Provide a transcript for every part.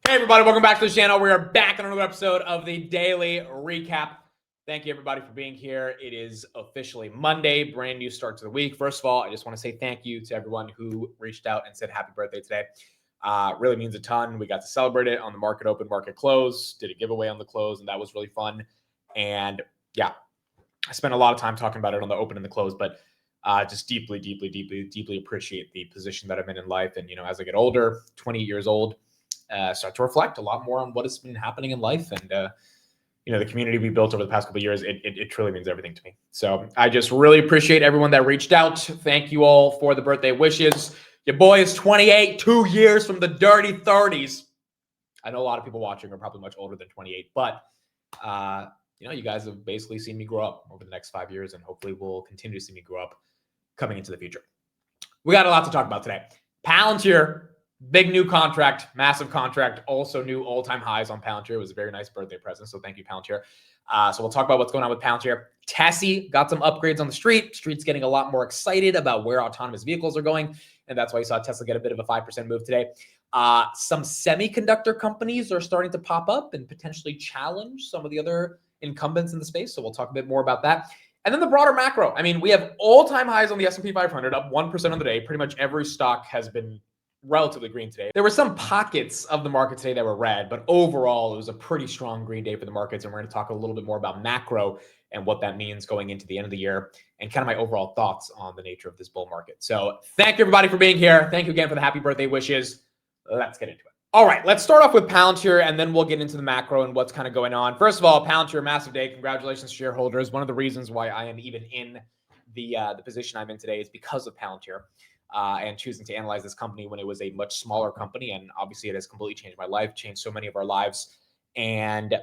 Hey everybody, welcome back to the channel. We are back on another episode of the Daily Recap. Thank you everybody for being here. It is officially Monday, brand new start to the week. First of all, I just want to say thank you to everyone who reached out and said happy birthday today. Really means a ton. We got to celebrate it on the market open, market close, did a giveaway on the close, and that was really fun. And yeah, I spent a lot of time talking about it on the open and the close, but just deeply appreciate the position that I'm in life. And, as I get older, 20 years old, start to reflect a lot more on what has been happening in life. And, the community we built over the past couple of years, it truly means everything to me. So I just really appreciate everyone that reached out. Thank you all for the birthday wishes. Your boy is 28, 2 years from the dirty 30s. I know a lot of people watching are probably much older than 28, but, you guys have basically seen me grow up over the next 5 years, and hopefully will continue to see me grow up coming into the future. We got a lot to talk about today. Palantir, big new contract, massive contract, also new all-time highs on Palantir. It was a very nice birthday present, so thank you, Palantir. So we'll talk about what's going on with Palantir. Tessie got some upgrades on the street. Street's getting a lot more excited about where autonomous vehicles are going, and that's why you saw Tesla get a bit of a 5% move today. Some semiconductor companies are starting to pop up and potentially challenge some of the other incumbents in the space, so we'll talk a bit more about that. And then the broader macro. I mean, we have all-time highs on the S&P 500, up 1% on the day. Pretty much every stock has been relatively green today. There were some pockets of the market today that were red, but overall, it was a pretty strong green day for the markets. And we're going to talk a little bit more about macro and what that means going into the end of the year and kind of my overall thoughts on the nature of this bull market. So thank you, everybody, for being here. Thank you again for the happy birthday wishes. Let's get into it. All right, let's start off with Palantir, and then we'll get into the macro and what's kind of going on. First of all, Palantir, massive day. Congratulations, shareholders. One of the reasons why I am even in the position I'm in today is because of Palantir and choosing to analyze this company when it was a much smaller company. And obviously, it has completely changed my life, changed so many of our lives. And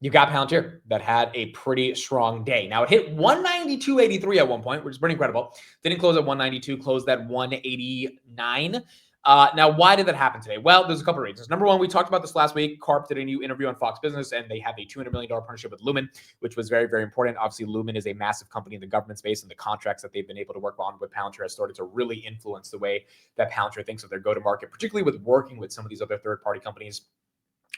you got Palantir that had a pretty strong day. Now, it hit 192.83 at one point, which is pretty incredible. Didn't close at 192, closed at 189. Now, why did that happen today? Well, there's a couple of reasons. Number one, we talked about this last week. Karp did a new interview on Fox Business, and they have a $200 million partnership with Lumen, which was very, very important. Obviously, Lumen is a massive company in the government space, and the contracts that they've been able to work on with Palantir has started to really influence the way that Palantir thinks of their go-to-market, particularly with working with some of these other third-party companies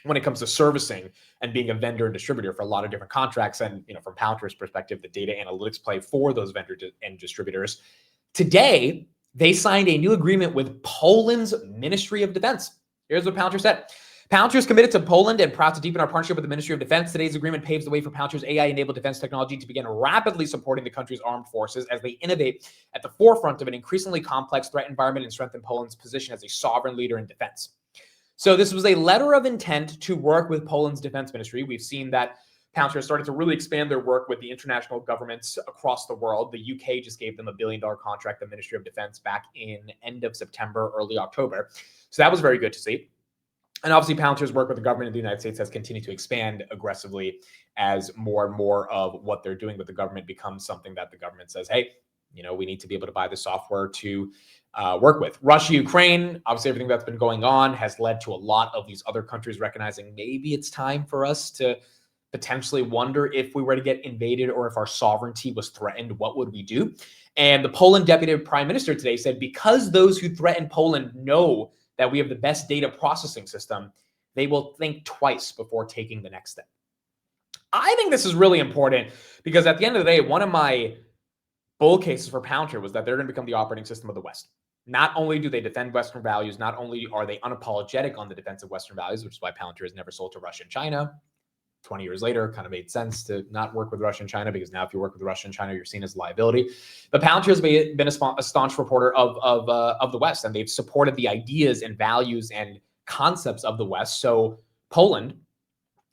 when it comes to servicing and being a vendor and distributor for a lot of different contracts. And, from Palantir's perspective, the data analytics play for those vendors and distributors. Today, they signed a new agreement with Poland's Ministry of Defense. Here's what Palantir said. Palantir is committed to Poland and proud to deepen our partnership with the Ministry of Defense. Today's agreement paves the way for Palantir's AI-enabled defense technology to begin rapidly supporting the country's armed forces as they innovate at the forefront of an increasingly complex threat environment and strengthen Poland's position as a sovereign leader in defense. So this was a letter of intent to work with Poland's defense ministry. We've seen that Palantir started to really expand their work with the international governments across the world. The UK just gave them a $1 billion contract, the Ministry of Defense, back in end of September, early October. So that was very good to see. And obviously, Palantir's work with the government of the United States has continued to expand aggressively as more and more of what they're doing with the government becomes something that the government says, hey, we need to be able to buy the software to work with. Russia, Ukraine, obviously everything that's been going on has led to a lot of these other countries recognizing maybe it's time for us to potentially wonder if we were to get invaded or if our sovereignty was threatened, what would we do? And the Poland deputy prime minister today said, because those who threaten Poland know that we have the best data processing system, they will think twice before taking the next step. I think this is really important because at the end of the day, one of my bull cases for Palantir was that they're going to become the operating system of the West. Not only do they defend Western values, not only are they unapologetic on the defense of Western values, which is why Palantir has never sold to Russia and China. 20 years later, kind of made sense to not work with Russia and China because now if you work with Russia and China, you're seen as a liability. But Palantir has been a staunch supporter of the West, and they've supported the ideas and values and concepts of the West. So Poland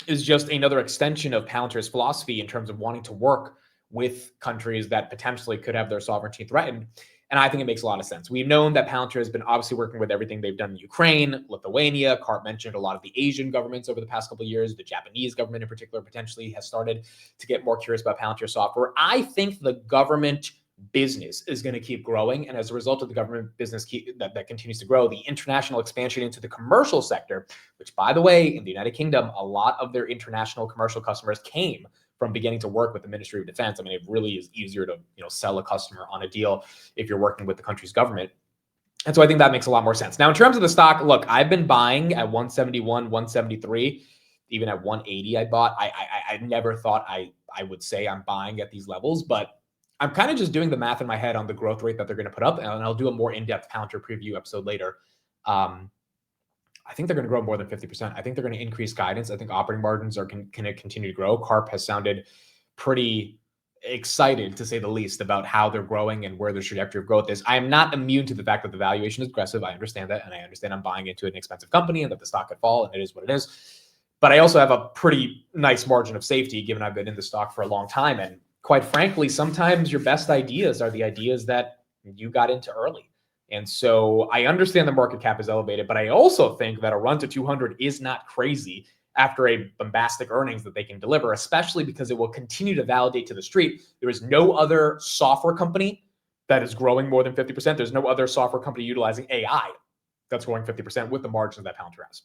is just another extension of Palantir's philosophy in terms of wanting to work with countries that potentially could have their sovereignty threatened. And I think it makes a lot of sense. We've known that Palantir has been obviously working with everything they've done in Ukraine, Lithuania. Karp mentioned a lot of the Asian governments over the past couple of years. The Japanese government in particular potentially has started to get more curious about Palantir software. I think the government business is going to keep growing. And as a result of the government business that continues to grow, the international expansion into the commercial sector, which, by the way, in the United Kingdom, a lot of their international commercial customers came from beginning to work with the Ministry of Defense. I mean, it really is easier to sell a customer on a deal if you're working with the country's government. And so I think that makes a lot more sense. Now, in terms of the stock, look, I've been buying at 171, 173, even at 180 I bought. I never thought I would say I'm buying at these levels, but I'm kind of just doing the math in my head on the growth rate that they're going to put up, and I'll do a more in-depth Palantir preview episode later. I think they're going to grow more than 50%. I think they're going to increase guidance. I think operating margins are going to continue to grow. Carp has sounded pretty excited, to say the least, about how they're growing and where their trajectory of growth is. I am not immune to the fact that the valuation is aggressive. I understand that, and I understand I'm buying into an expensive company and that the stock could fall, and it is what it is. But I also have a pretty nice margin of safety, given I've been in the stock for a long time. And quite frankly, sometimes your best ideas are the ideas that you got into early. And so I understand the market cap is elevated, but I also think that a run to 200 is not crazy after a bombastic earnings that they can deliver, especially because it will continue to validate to the street. There is no other software company that is growing more than 50%. There's no other software company utilizing AI that's growing 50% with the margins that Palantir has.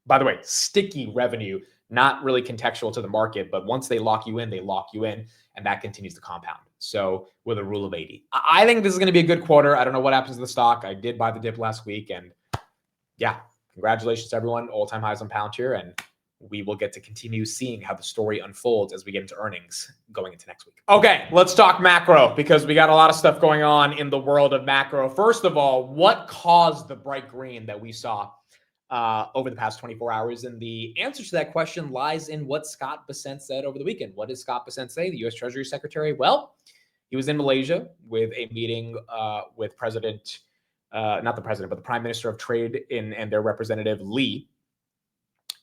By the way, sticky revenue, not really contextual to the market, but once they lock you in, and that continues to compound. So with a rule of 80, I think this is going to be a good quarter. I don't know what happens to the stock. I did buy the dip last week, and yeah, congratulations to everyone. All-time highs on Palantir, and we will get to continue seeing how the story unfolds as we get into earnings going into next week. Okay, let's talk macro, because we got a lot of stuff going on in the world of macro. First of all, what caused the bright green that we saw over the past 24 hours? And the answer to that question lies in what Scott Bessent said over the weekend. What did Scott Bessent say, the U.S. Treasury Secretary? Well, he was in Malaysia with a meeting with not the president, but the Prime Minister of Trade and their representative Lee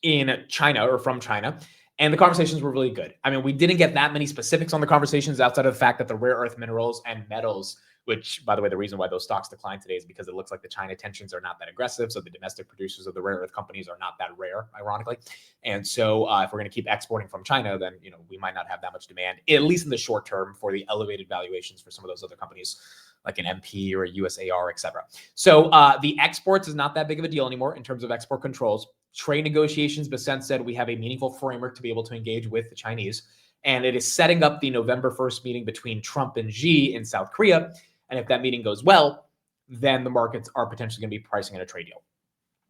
in China, or from China. And the conversations were really good. I mean, we didn't get that many specifics on the conversations outside of the fact that the rare earth minerals and metals, which, by the way, the reason why those stocks declined today is because it looks like the China tensions are not that aggressive. So the domestic producers of the rare earth companies are not that rare, ironically. And so if we're going to keep exporting from China, then we might not have that much demand, at least in the short term, for the elevated valuations for some of those other companies, like an MP or a USAR, et cetera. So the exports is not that big of a deal anymore in terms of export controls. Trade negotiations, Bessent said, we have a meaningful framework to be able to engage with the Chinese. And it is setting up the November 1st meeting between Trump and Xi in South Korea. And if that meeting goes well, then the markets are potentially going to be pricing in a trade deal.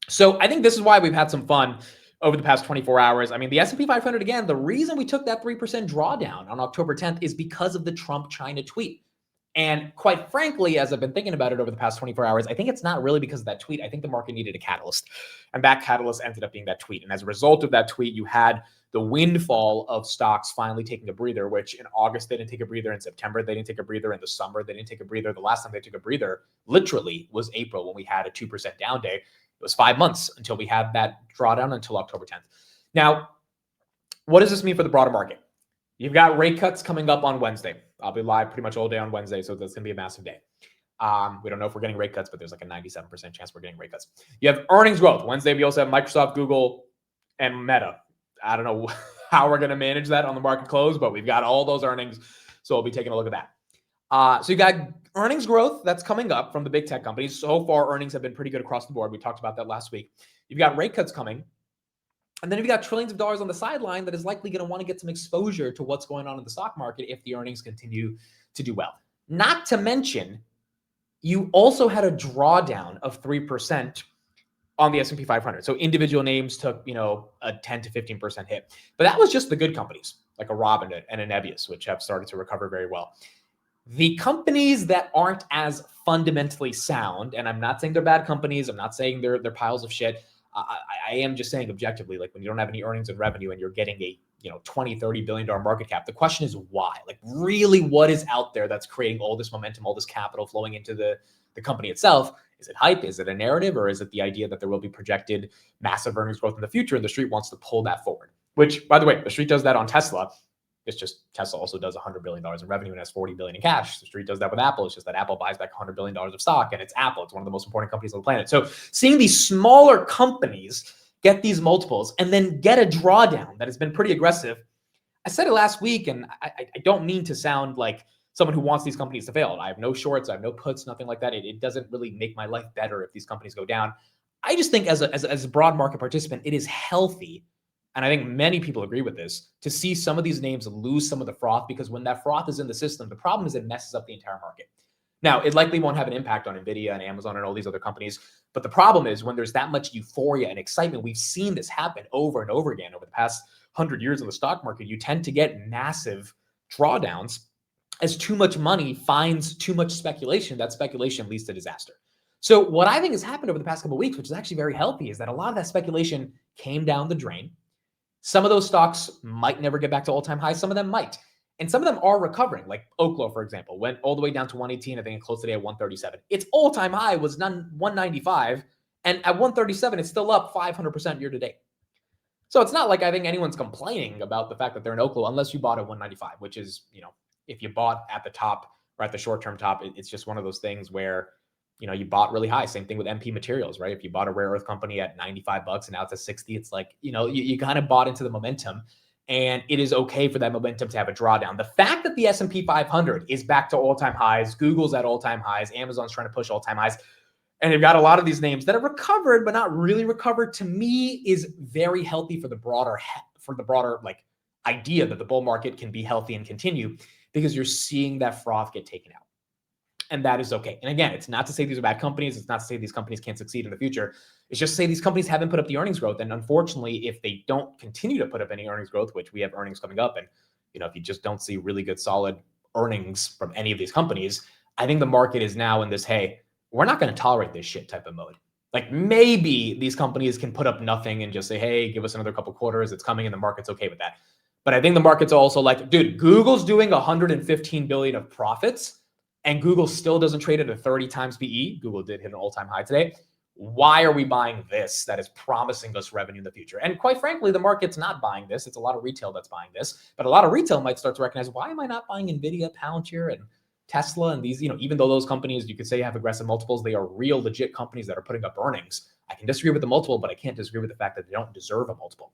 So I think this is why we've had some fun over the past 24 hours. I mean, the S&P 500, again, the reason we took that 3% drawdown on October 10th is because of the Trump-China tweet. And quite frankly, as I've been thinking about it over the past 24 hours, I think it's not really because of that tweet. I think the market needed a catalyst. And that catalyst ended up being that tweet. And as a result of that tweet, you had the windfall of stocks finally taking a breather, which in August, they didn't take a breather. In September, they didn't take a breather. In the summer, they didn't take a breather. The last time they took a breather, literally, was April, when we had a 2% down day. It was 5 months until we had that drawdown until October 10th. Now, what does this mean for the broader market? You've got rate cuts coming up on Wednesday. I'll be live pretty much all day on Wednesday, so that's going to be a massive day. We don't know if we're getting rate cuts, but there's like a 97% chance we're getting rate cuts. You have earnings growth. Wednesday, we also have Microsoft, Google, and Meta. I don't know how we're going to manage that on the market close, but we've got all those earnings, so we'll be taking a look at that. So you got earnings growth that's coming up from the big tech companies. So far, earnings have been pretty good across the board. We talked about that last week. You've got rate cuts coming. And then you've got trillions of dollars on the sideline that is likely going to want to get some exposure to what's going on in the stock market if the earnings continue to do well. Not to mention, you also had a drawdown of 3% on the S&P 500. So individual names took, a 10 to 15% hit. But that was just the good companies, like a Robinhood and a Nebius, which have started to recover very well. The companies that aren't as fundamentally sound, and I'm not saying they're bad companies, I'm not saying they're piles of shit. I am just saying objectively, like when you don't have any earnings and revenue and you're getting a $20, $30 billion market cap, the question is why? Like really what is out there that's creating all this momentum, all this capital flowing into the company itself? Is it hype? Is it a narrative? Or is it the idea that there will be projected massive earnings growth in the future and the street wants to pull that forward? Which, by the way, the street does that on Tesla. It's just Tesla also does $100 billion in revenue and has $40 billion in cash. The street does that with Apple. It's just that Apple buys back $100 billion of stock, and it's Apple. It's one of the most important companies on the planet. So seeing these smaller companies get these multiples and then get a drawdown that has been pretty aggressive. I said it last week, and I don't mean to sound like someone who wants these companies to fail. I have no shorts. I have no puts, nothing like that. It doesn't really make my life better if these companies go down. I just think as a broad market participant, it is healthy, and I think many people agree with this, to see some of these names lose some of the froth, because when that froth is in the system, the problem is it messes up the entire market. Now, it likely won't have an impact on NVIDIA and Amazon and all these other companies. But the problem is when there's that much euphoria and excitement, we've seen this happen over and over again over the past 100 years in the stock market. You tend to get massive drawdowns as too much money finds too much speculation. That speculation leads to disaster. So what I think has happened over the past couple of weeks, which is actually very healthy, is that a lot of that speculation came down the drain. Some of those stocks might never get back to all-time highs. Some of them might. And some of them are recovering, like Oklo, for example, went all the way down to 118. I think it closed today at 137. Its all-time high was 195. And at 137, it's still up 500% year to date. So it's not like I think anyone's complaining about the fact that they're in Oklo unless you bought at 195, which is, if you bought at the top or at the short-term top, it's just one of those things where, you bought really high. Same thing with MP Materials, right? If you bought a rare earth company at $95 and now it's at 60, it's like, you kind of bought into the momentum. And it is okay for that momentum to have a drawdown. The fact that the S&P 500 is back to all-time highs, Google's at all-time highs, Amazon's trying to push all-time highs, and you've got a lot of these names that have recovered but not really recovered, to me is very healthy for the broader like idea that the bull market can be healthy and continue, because you're seeing that froth get taken out. And that is okay. And again, it's not to say these are bad companies. It's not to say these companies can't succeed in the future. It's just to say these companies haven't put up the earnings growth. And unfortunately, if they don't continue to put up any earnings growth, which we have earnings coming up, and if you just don't see really good, solid earnings from any of these companies, I think the market is now in this, hey, we're not going to tolerate this shit type of mode. Like maybe these companies can put up nothing and just say, hey, give us another couple quarters. It's coming and the market's okay with that. But I think the market's also like, dude, Google's doing 115 billion of profits. And Google still doesn't trade at a 30 times PE. Google did hit an all-time high today. Why are we buying this that is promising us revenue in the future? And quite frankly, the market's not buying this. It's a lot of retail that's buying this. But a lot of retail might start to recognize, why am I not buying NVIDIA, Palantir, and Tesla? And these, even though those companies, you could say have aggressive multiples, they are real legit companies that are putting up earnings. I can disagree with the multiple, but I can't disagree with the fact that they don't deserve a multiple.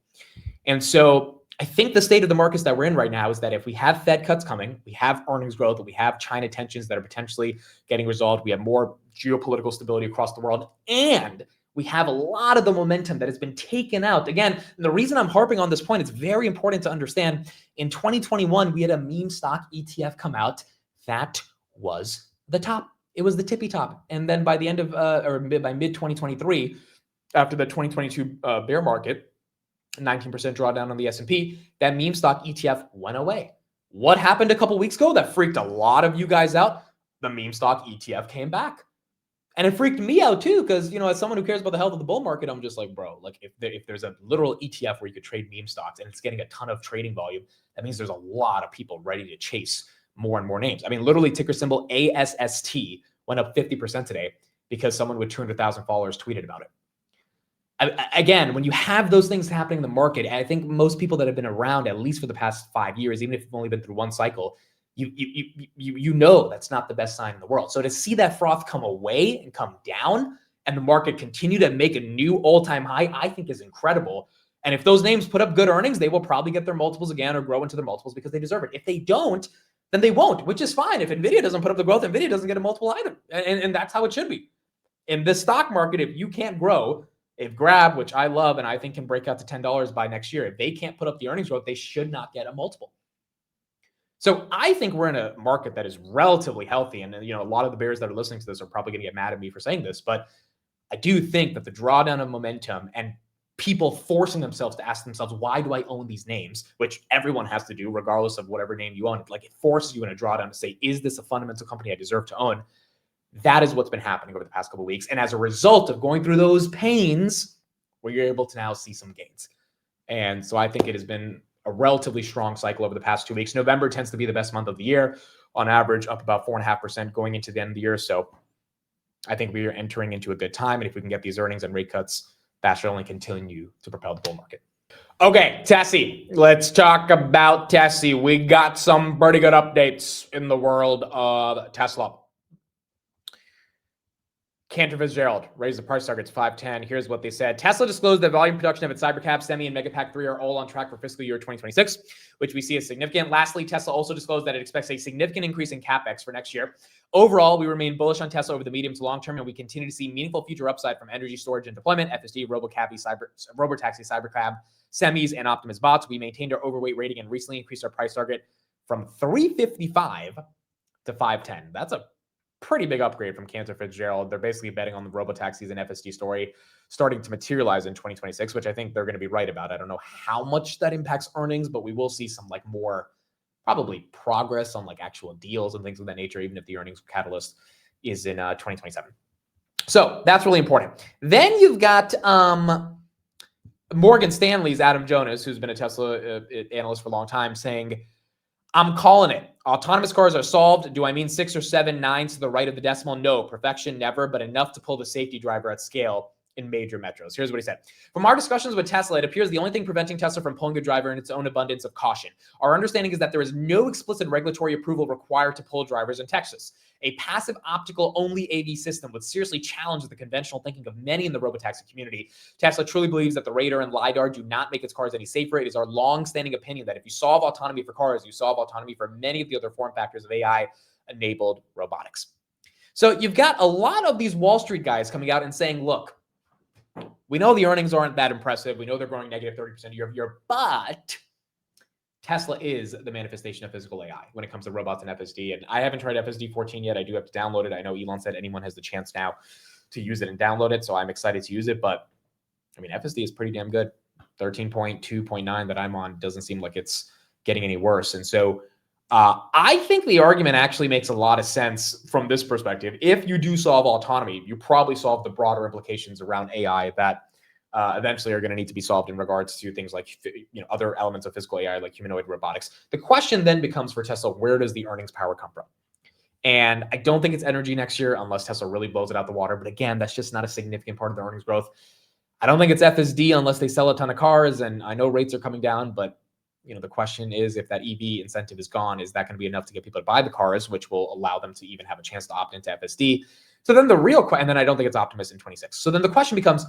And so I think the state of the markets that we're in right now is that if we have Fed cuts coming, we have earnings growth, we have China tensions that are potentially getting resolved, we have more geopolitical stability across the world, and we have a lot of the momentum that has been taken out. Again, the reason I'm harping on this point, it's very important to understand. In 2021, we had a meme stock ETF come out that was the top. It was the tippy top. And then by the end of, by mid 2023, after the 2022 bear market, 19% drawdown on the S&P, that meme stock ETF went away. What happened a couple weeks ago that freaked a lot of you guys out? The meme stock ETF came back. And it freaked me out too, because, as someone who cares about the health of the bull market, I'm just like, bro, like if there's a literal ETF where you could trade meme stocks and it's getting a ton of trading volume, that means there's a lot of people ready to chase more and more names. I mean, literally ticker symbol ASST went up 50% today because someone with 200,000 followers tweeted about it. Again, when you have those things happening in the market, I think most people that have been around at least for the past 5 years, even if you've only been through one cycle, you know that's not the best sign in the world. So to see that froth come away and come down and the market continue to make a new all-time high, I think is incredible. And if those names put up good earnings, they will probably get their multiples again or grow into their multiples because they deserve it. If they don't, then they won't, which is fine. If NVIDIA doesn't put up the growth, NVIDIA doesn't get a multiple either. And that's how it should be. In the stock market, if you can't grow, if Grab, which I love and I think can break out to $10 by next year, if they can't put up the earnings growth, they should not get a multiple. So I think we're in a market that is relatively healthy. And, a lot of the bears that are listening to this are probably going to get mad at me for saying this, but I do think that the drawdown of momentum and people forcing themselves to ask themselves, why do I own these names, which everyone has to do regardless of whatever name you own, like it forces you in a drawdown to say, is this a fundamental company I deserve to own? That is what's been happening over the past couple of weeks. And as a result of going through those pains, we're able to now see some gains. And so I think it has been a relatively strong cycle over the past 2 weeks. November tends to be the best month of the year, on average up about 4.5% going into the end of the year. So I think we are entering into a good time. And if we can get these earnings and rate cuts, that should only continue to propel the bull market. Okay, Tessie. Let's talk about Tessie. We got some pretty good updates in the world of Tesla. Cantor Fitzgerald raised the price targets 510. Here's what they said. Tesla disclosed that volume production of its Cybercab, Semi, and Megapack 3 are all on track for fiscal year 2026, which we see as significant. Lastly, Tesla also disclosed that it expects a significant increase in CapEx for next year. Overall, we remain bullish on Tesla over the medium to long term, and we continue to see meaningful future upside from energy storage and deployment, FSD, Robotaxi, Cybercab, Semis, and Optimus bots. We maintained our overweight rating and recently increased our price target from 355 to 510. That's a pretty big upgrade from Cantor Fitzgerald. They're basically betting on the robotaxis and FSD story starting to materialize in 2026, which I think they're going to be right about. I don't know how much that impacts earnings, but we will see some like more probably progress on like actual deals and things of that nature, even if the earnings catalyst is in 2027. So that's really important. Then you've got Morgan Stanley's Adam Jonas, who's been a Tesla analyst for a long time, saying, I'm calling it. Autonomous cars are solved. Do I mean 6 or 7 nines to the right of the decimal? No, perfection never, but enough to pull the safety driver at scale in major metros. Here's what he said. From our discussions with Tesla, it appears the only thing preventing Tesla from pulling the driver in its own abundance of caution. Our understanding is that there is no explicit regulatory approval required to pull drivers in Texas. A passive optical only AV system would seriously challenge the conventional thinking of many in the robotaxi community. Tesla truly believes that the radar and LiDAR do not make its cars any safer. It is our long-standing opinion that if you solve autonomy for cars, you solve autonomy for many of the other form factors of AI-enabled robotics. So you've got a lot of these Wall Street guys coming out and saying, look, we know the earnings aren't that impressive. We know they're growing negative 30% year over year, but Tesla is the manifestation of physical AI when it comes to robots and FSD. And I haven't tried FSD 14 yet. I do have to download it. I know Elon said anyone has the chance now to use it and download it. So I'm excited to use it. But I mean, FSD is pretty damn good. 13.2.9 that I'm on doesn't seem like it's getting any worse. And so I think the argument actually makes a lot of sense from this perspective. If you do solve autonomy, you probably solve the broader implications around AI that eventually are going to need to be solved in regards to things like other elements of physical AI, like humanoid robotics. The question then becomes for Tesla, where does the earnings power come from? And I don't think it's energy next year unless Tesla really blows it out the water. But again, that's just not a significant part of the earnings growth. I don't think it's FSD unless they sell a ton of cars. And I know rates are coming down, but the question is, if that EV incentive is gone, is that going to be enough to get people to buy the cars, which will allow them to even have a chance to opt into FSD? So then the real question, and then I don't think it's Optimus in 26. So then the question becomes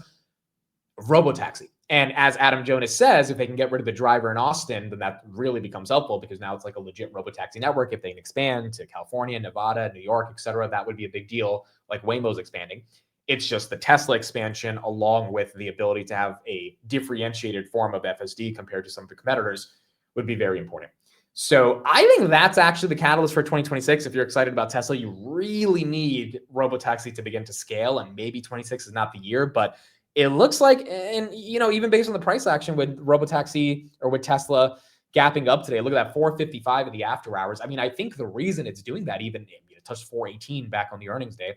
robotaxi. And as Adam Jonas says, if they can get rid of the driver in Austin, then that really becomes helpful because now it's like a legit robotaxi network. If they can expand to California, Nevada, New York, et cetera, that would be a big deal, like Waymo's expanding. It's just the Tesla expansion along with the ability to have a differentiated form of FSD compared to some of the competitors would be very important. So I think that's actually the catalyst for 2026. If you're excited about Tesla, you really need robotaxi to begin to scale, and maybe 26 is not the year, but it looks like, and even based on the price action with robotaxi or with Tesla gapping up today, look at that 455 in the after hours. I mean, I think the reason it's doing that, even it touched 418 back on the earnings day,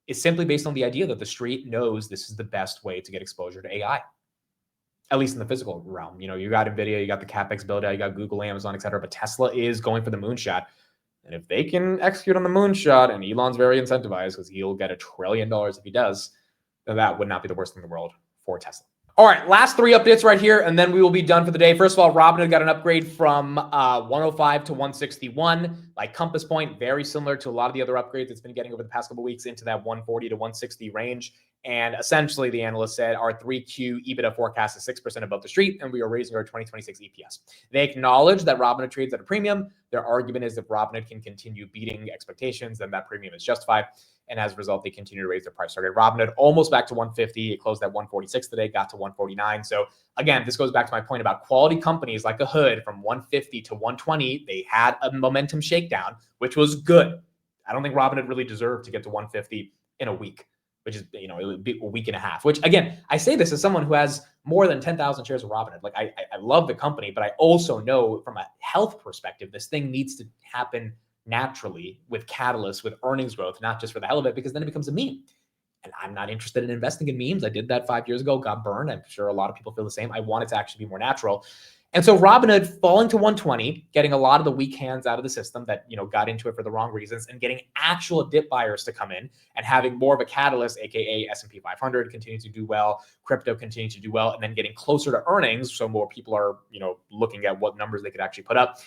is simply based on the idea that the street knows this is the best way to get exposure to AI. At least in the physical realm. You got NVIDIA, you got the CapEx build out, you got Google, Amazon, et cetera, but Tesla is going for the moonshot. And if they can execute on the moonshot, and Elon's very incentivized because he'll get $1 trillion if he does, then that would not be the worst thing in the world for Tesla. All right, last 3 updates right here, and then we will be done for the day. First of all, Robinhood got an upgrade from 105 to 161. Like Compass Point, very similar to a lot of the other upgrades it's been getting over the past couple of weeks into that 140 to 160 range. And essentially, the analyst said our 3Q EBITDA forecast is 6% above the street, and we are raising our 2026 EPS. They acknowledge that Robinhood trades at a premium. Their argument is if Robinhood can continue beating expectations, then that premium is justified. And as a result, they continue to raise their price target. Robinhood almost back to 150. It closed at 146 today, got to 149. So again, this goes back to my point about quality companies like a Hood from 150 to 120. They had a momentum shakedown, which was good. I don't think Robinhood really deserved to get to 150 in a week, which is, it would be a week and a half, which again, I say this as someone who has more than 10,000 shares of Robinhood. Like I love the company, but I also know from a health perspective, this thing needs to happen naturally with catalysts, with earnings growth, not just for the hell of it, because then it becomes a meme. And I'm not interested in investing in memes. I did that 5 years ago, got burned. I'm sure a lot of people feel the same. I want it to actually be more natural. And so Robinhood falling to 120, getting a lot of the weak hands out of the system that, got into it for the wrong reasons, and getting actual dip buyers to come in and having more of a catalyst, aka S&P 500 continue to do well, crypto continue to do well, and then getting closer to earnings. So more people are, looking at what numbers they could actually put up.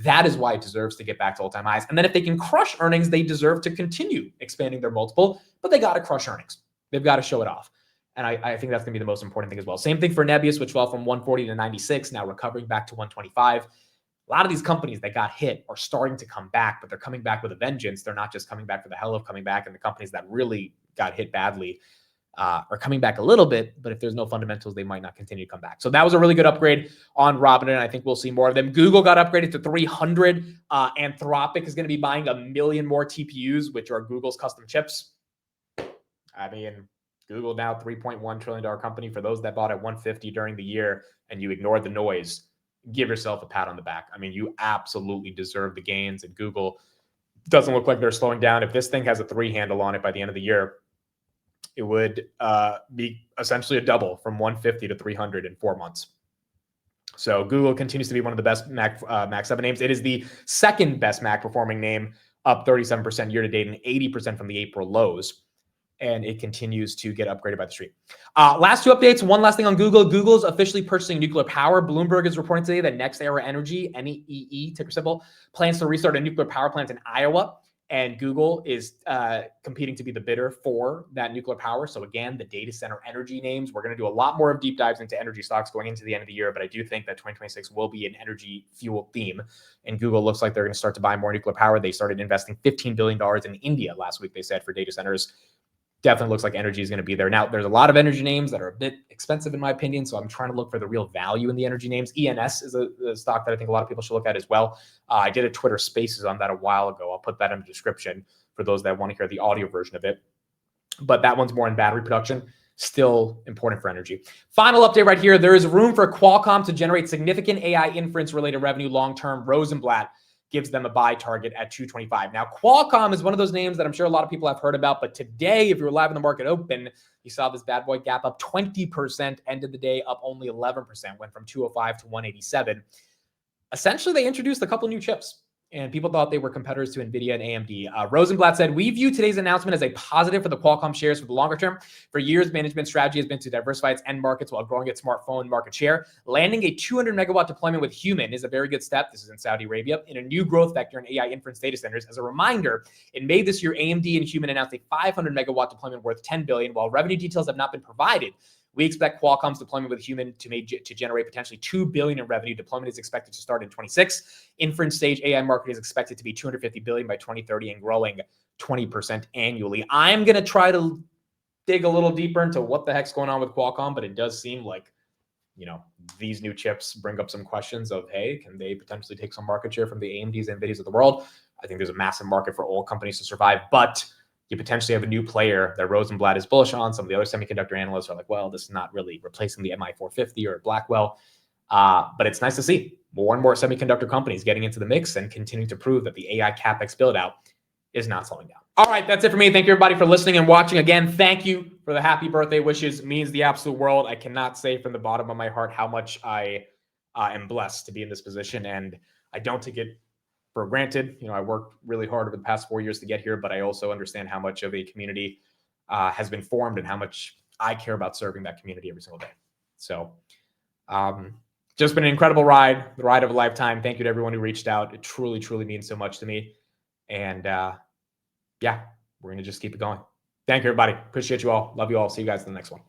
That is why it deserves to get back to all-time highs. And then if they can crush earnings, they deserve to continue expanding their multiple, but they got to crush earnings. They've got to show it off. And I think that's going to be the most important thing as well. Same thing for Nebius, which fell from 140 to 96, now recovering back to 125. A lot of these companies that got hit are starting to come back, but they're coming back with a vengeance. They're not just coming back for the hell of coming back. And the companies that really got hit badly, are coming back a little bit, but if there's no fundamentals, they might not continue to come back. So that was a really good upgrade on Robinhood. I think we'll see more of them. Google got upgraded to 300. Anthropic is going to be buying 1 million more TPUs, which are Google's custom chips. I mean, Google now $3.1 trillion company. For those that bought at 150 during the year and you ignored the noise, give yourself a pat on the back. I mean, you absolutely deserve the gains, and Google doesn't look like they're slowing down. If this thing has a 3 handle on it by the end of the year, it would be essentially a double from 150 to 300 in 4 months. So Google continues to be one of the best Mac 7 names. It is the second best Mac performing name, up 37% year to date and 80% from the April lows. And it continues to get upgraded by the street. Last 2 updates. One last thing on Google. Google's officially purchasing nuclear power. Bloomberg is reporting today that Next Era Energy, NEEE ticker symbol, plans to restart a nuclear power plant in Iowa. And Google is competing to be the bidder for that nuclear power. So again, the data center energy names, we're going to do a lot more of deep dives into energy stocks going into the end of the year. But I do think that 2026 will be an energy fuel theme. And Google looks like they're going to start to buy more nuclear power. They started investing $15 billion in India last week, they said, for data centers. Definitely looks like energy is going to be there. Now, there's a lot of energy names that are a bit expensive in my opinion, so I'm trying to look for the real value in the energy names. ENS is a stock that I think a lot of people should look at as well. I did a Twitter Spaces on that a while ago. I'll put that in the description for those that want to hear the audio version of it. But that one's more in battery production. Still important for energy. Final update right here. There is room for Qualcomm to generate significant AI inference-related revenue long-term. Rosenblatt gives them a buy target at 225. Now, Qualcomm is one of those names that I'm sure a lot of people have heard about, but today, if you were live in the market open, you saw this bad boy gap up 20%, ended the day up only 11%, went from 205 to 187. Essentially, they introduced a couple new chips, and people thought they were competitors to NVIDIA and AMD. Rosenblatt said, "We view today's announcement as a positive for the Qualcomm shares for the longer term. For years, management strategy has been to diversify its end markets while growing its smartphone market share. Landing a 200 megawatt deployment with Human is a very good step." This is in Saudi Arabia, in a new growth vector in AI inference data centers. As a reminder, in May this year, AMD and Human announced a 500 megawatt deployment worth $10 billion. While revenue details have not been provided, we expect Qualcomm's deployment with Human to generate potentially $2 billion in revenue. Deployment is expected to start in 2026. Inference stage AI market is expected to be $250 billion by 2030 and growing 20% annually. I'm going to try to dig a little deeper into what the heck's going on with Qualcomm, but it does seem like, you know, these new chips bring up some questions of, hey, can they potentially take some market share from the AMDs and NVIDIAs of the world? I think there's a massive market for all companies to survive, but you potentially have a new player that Rosenblatt is bullish on. Some of the other semiconductor analysts are like, well, this is not really replacing the MI450 or Blackwell. But it's nice to see more and more semiconductor companies getting into the mix and continuing to prove that the AI CapEx build out is not slowing down. All right, that's it for me. Thank you, everybody, for listening and watching. Again, thank you for the happy birthday wishes. It means the absolute world. I cannot say from the bottom of my heart how much I am blessed to be in this position, and I don't take it for granted. You know, I worked really hard over the past 4 years to get here, but I also understand how much of a community has been formed and how much I care about serving that community every single day. So just been an incredible ride, the ride of a lifetime. Thank you to everyone who reached out. It truly, truly means so much to me. And yeah, we're going to just keep it going. Thank you, everybody. Appreciate you all. Love you all. See you guys in the next one.